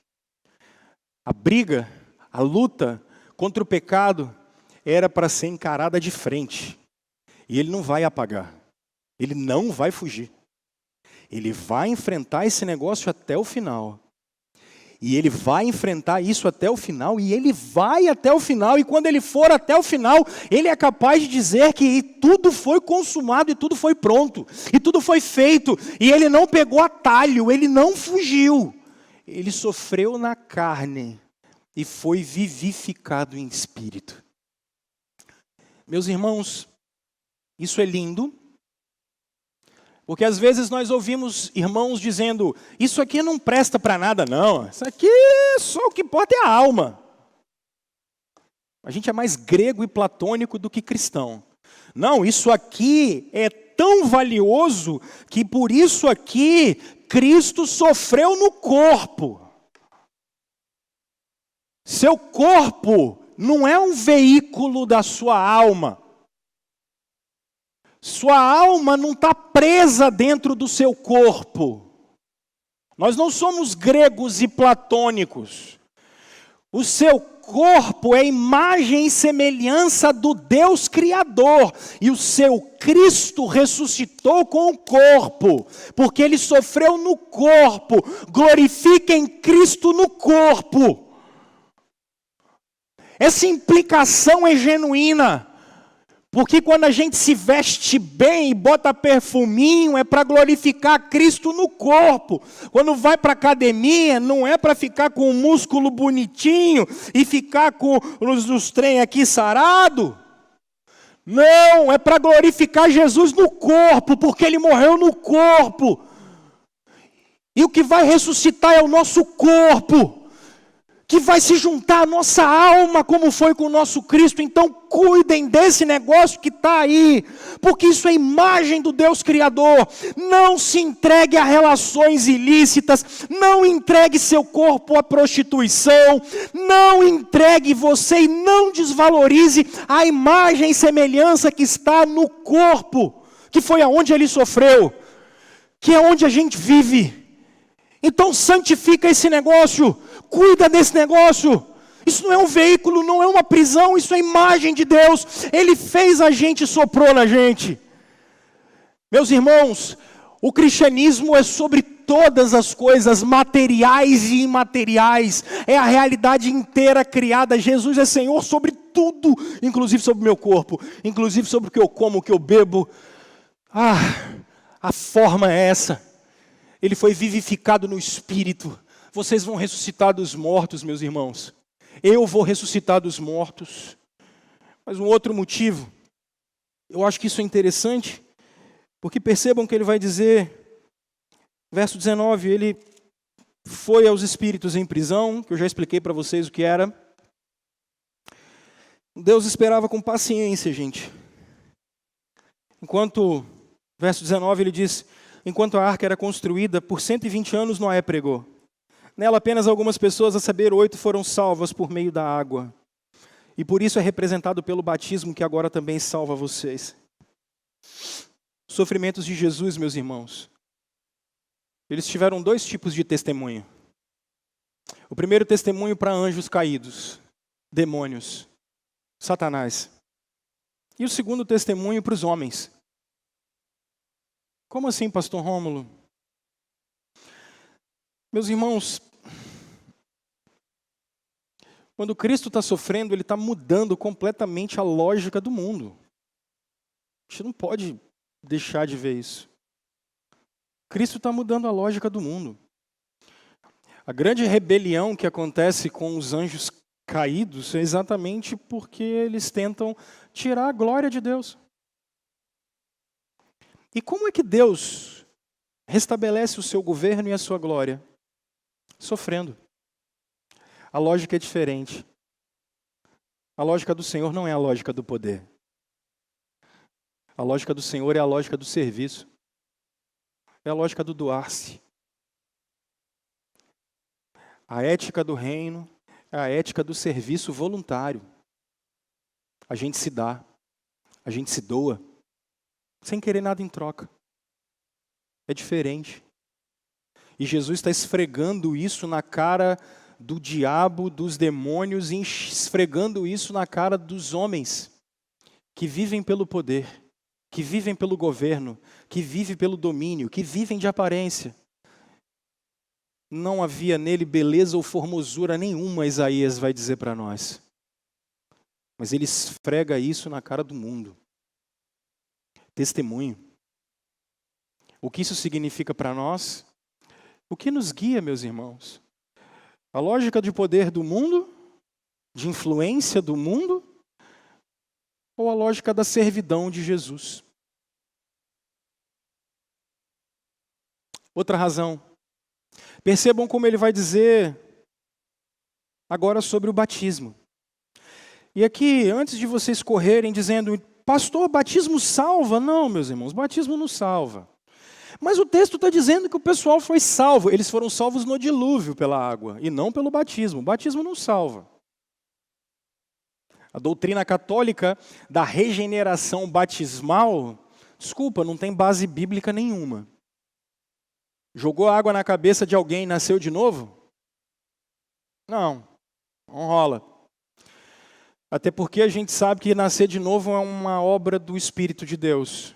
[SPEAKER 1] A briga, a luta contra o pecado era para ser encarada de frente. E Ele não vai apagar. Ele não vai fugir. Ele vai enfrentar esse negócio até o final. E Ele vai enfrentar isso até o final. E Ele vai até o final. E quando Ele for até o final, Ele é capaz de dizer que tudo foi consumado e tudo foi pronto. E tudo foi feito. E Ele não pegou atalho. Ele não fugiu. Ele sofreu na carne e foi vivificado em espírito. Meus irmãos, isso é lindo, porque às vezes nós ouvimos irmãos dizendo, isso aqui não presta para nada não, isso aqui só o que importa é a alma. A gente é mais grego e platônico do que cristão. Não, isso aqui é tão valioso que por isso aqui Cristo sofreu no corpo. Seu corpo não é um veículo da sua alma. Sua alma não está presa dentro do seu corpo. Nós não somos gregos e platônicos. O seu corpo é imagem e semelhança do Deus Criador. E o seu Cristo ressuscitou com o corpo, porque Ele sofreu no corpo. Glorifiquem Cristo no corpo. Essa implicação é genuína. Porque quando a gente se veste bem e bota perfuminho, é para glorificar Cristo no corpo. Quando vai para a academia, não é para ficar com o músculo bonitinho e ficar com os trem aqui sarado. Não, é para glorificar Jesus no corpo, porque Ele morreu no corpo. E o que vai ressuscitar é o nosso corpo, que vai se juntar à nossa alma, como foi com o nosso Cristo. Então cuidem desse negócio que está aí, porque isso é imagem do Deus Criador. Não se entregue a relações ilícitas, não entregue seu corpo à prostituição, não entregue você e não desvalorize a imagem e semelhança que está no corpo, que foi aonde Ele sofreu, que é onde a gente vive. Então santifica esse negócio, cuida desse negócio. Isso não é um veículo, não é uma prisão, isso é imagem de Deus. Ele fez a gente, soprou na gente. Meus irmãos, o cristianismo é sobre todas as coisas, materiais e imateriais. É a realidade inteira criada. Jesus é Senhor sobre tudo, inclusive sobre o meu corpo, inclusive sobre o que eu como, o que eu bebo. A forma é essa. Ele foi vivificado no Espírito. Vocês vão ressuscitar dos mortos, meus irmãos. Eu vou ressuscitar dos mortos. Mas um outro motivo, eu acho que isso é interessante, porque percebam que ele vai dizer, verso 19, ele foi aos espíritos em prisão, que eu já expliquei para vocês o que era. Deus esperava com paciência, gente. Verso 19, ele diz, enquanto a arca era construída, por 120 anos Noé pregou. Nela apenas algumas pessoas, a saber, 8 foram salvas por meio da água. E por isso é representado pelo batismo que agora também salva vocês. Os sofrimentos de Jesus, meus irmãos, eles tiveram 2 tipos de testemunho. O primeiro testemunho para anjos caídos, demônios, Satanás. E o segundo testemunho para os homens. Como assim, pastor Rômulo? Meus irmãos, quando Cristo está sofrendo, Ele está mudando completamente a lógica do mundo. A gente não pode deixar de ver isso. Cristo está mudando a lógica do mundo. A grande rebelião que acontece com os anjos caídos é exatamente porque eles tentam tirar a glória de Deus. E como é que Deus restabelece o seu governo e a sua glória? Sofrendo. A lógica é diferente. A lógica do Senhor não é a lógica do poder. A lógica do Senhor é a lógica do serviço. É a lógica do doar-se. A ética do reino é a ética do serviço voluntário. A gente se dá, a gente se doa, sem querer nada em troca. É diferente. E Jesus está esfregando isso na cara do diabo, dos demônios, e esfregando isso na cara dos homens que vivem pelo poder, que vivem pelo governo, que vivem pelo domínio, que vivem de aparência. Não havia nele beleza ou formosura nenhuma, Isaías vai dizer para nós. Mas ele esfrega isso na cara do mundo. Testemunho. O que isso significa para nós? O que nos guia, meus irmãos? A lógica de poder do mundo? De influência do mundo? ou a lógica da servidão de Jesus. Outra razão. Percebam como ele vai dizer agora sobre o batismo. E aqui, antes de vocês correrem dizendo, pastor, batismo salva? Não, meus irmãos, batismo não salva. Mas o texto está dizendo que o pessoal foi salvo. Eles foram salvos no dilúvio pela água e não pelo batismo. O batismo não salva. A doutrina católica da regeneração batismal, desculpa, não tem base bíblica nenhuma. Jogou água na cabeça de alguém e nasceu de novo? Não rola. Até porque a gente sabe que nascer de novo é uma obra do Espírito de Deus.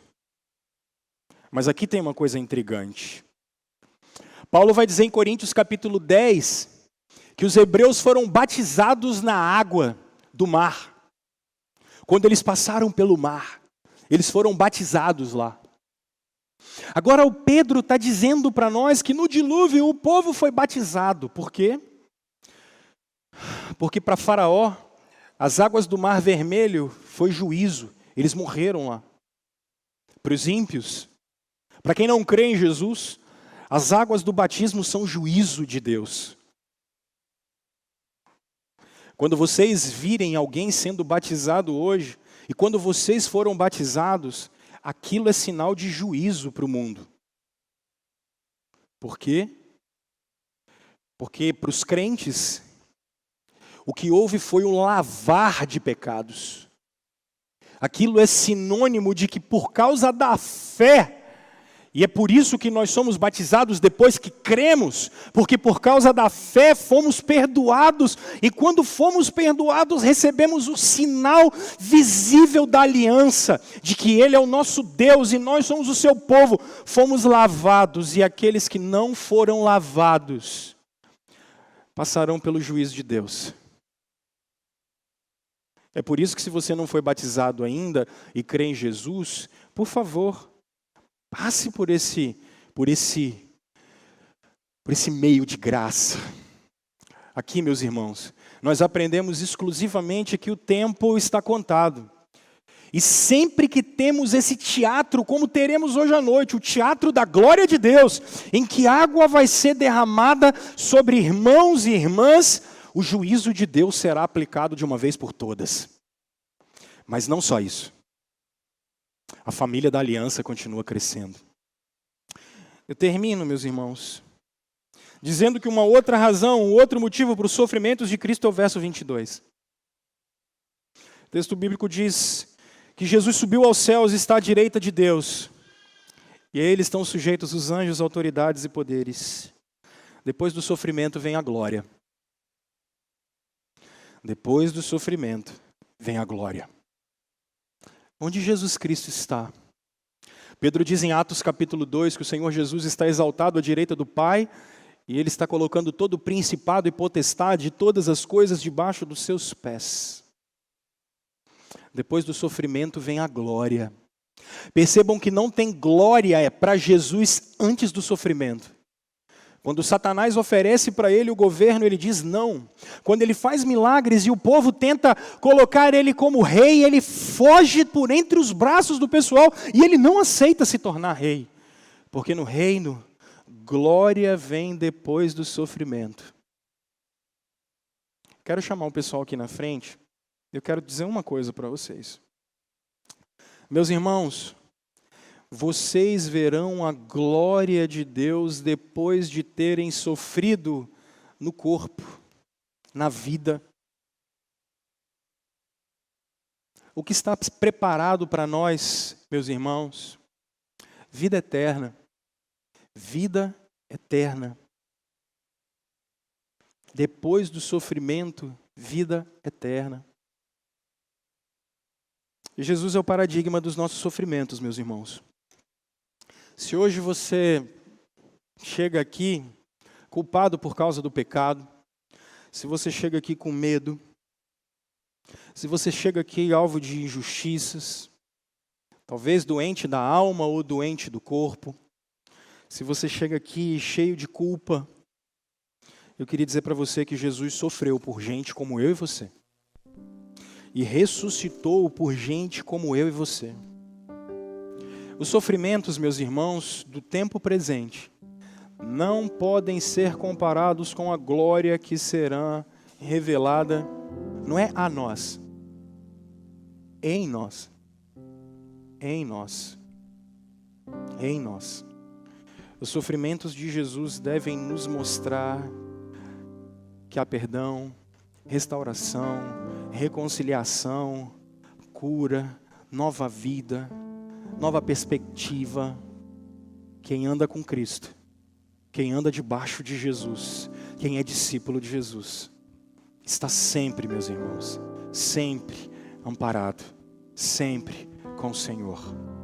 [SPEAKER 1] Mas aqui tem uma coisa intrigante. Paulo vai dizer em Coríntios capítulo 10, que os hebreus foram batizados na água do mar. Quando eles passaram pelo mar, eles foram batizados lá. Agora o Pedro está dizendo para nós que no dilúvio o povo foi batizado. Por quê? Porque para Faraó, as águas do Mar Vermelho foi juízo. Eles morreram lá. Para os ímpios, para quem não crê em Jesus, as águas do batismo são juízo de Deus. Quando vocês virem alguém sendo batizado hoje, e quando vocês foram batizados, aquilo é sinal de juízo para o mundo. Por quê? Porque para os crentes, o que houve foi um lavar de pecados. Aquilo é sinônimo de que por causa da fé, e é por isso que nós somos batizados depois que cremos, porque por causa da fé fomos perdoados, e quando fomos perdoados recebemos o sinal visível da aliança, de que Ele é o nosso Deus e nós somos o seu povo, fomos lavados, e aqueles que não foram lavados passarão pelo juízo de Deus. É por isso que se você não foi batizado ainda e crê em Jesus, por favor, passe por esse meio de graça. Aqui, meus irmãos, nós aprendemos exclusivamente que o tempo está contado. E sempre que temos esse teatro, como teremos hoje à noite, o teatro da glória de Deus, em que água vai ser derramada sobre irmãos e irmãs, o juízo de Deus será aplicado de uma vez por todas. Mas não só isso. A família da aliança continua crescendo. Eu termino, meus irmãos, dizendo que uma outra razão, um outro motivo para os sofrimentos de Cristo é o verso 22. O texto bíblico diz que Jesus subiu aos céus e está à direita de Deus. E a ele estão sujeitos os anjos, autoridades e poderes. Depois do sofrimento vem a glória. Depois do sofrimento vem a glória. Onde Jesus Cristo está? Pedro diz em Atos capítulo 2 que o Senhor Jesus está exaltado à direita do Pai e Ele está colocando todo o principado e potestade, todas as coisas debaixo dos seus pés. Depois do sofrimento vem a glória. Percebam que não tem glória para Jesus antes do sofrimento. Quando Satanás oferece para ele o governo, ele diz não. Quando ele faz milagres e o povo tenta colocar ele como rei, ele foge por entre os braços do pessoal e ele não aceita se tornar rei. Porque no reino, glória vem depois do sofrimento. Quero chamar o pessoal aqui na frente. Eu quero dizer uma coisa para vocês. Meus irmãos, vocês verão a glória de Deus depois de terem sofrido no corpo, na vida. O que está preparado para nós, meus irmãos? Vida eterna. Vida eterna. Depois do sofrimento, vida eterna. E Jesus é o paradigma dos nossos sofrimentos, meus irmãos. Se hoje você chega aqui culpado por causa do pecado, se você chega aqui com medo, se você chega aqui alvo de injustiças, talvez doente da alma ou doente do corpo, se você chega aqui cheio de culpa, eu queria dizer para você que Jesus sofreu por gente como eu e você. e ressuscitou por gente como eu e você. Os sofrimentos, meus irmãos, do tempo presente, não podem ser comparados com a glória que será revelada, não é a nós, em nós, em nós, em nós. Os sofrimentos de Jesus devem nos mostrar que há perdão, restauração, reconciliação, cura, nova vida, nova perspectiva. Quem anda com Cristo, quem anda debaixo de Jesus, quem é discípulo de Jesus, está sempre, meus irmãos, sempre amparado, sempre com o Senhor.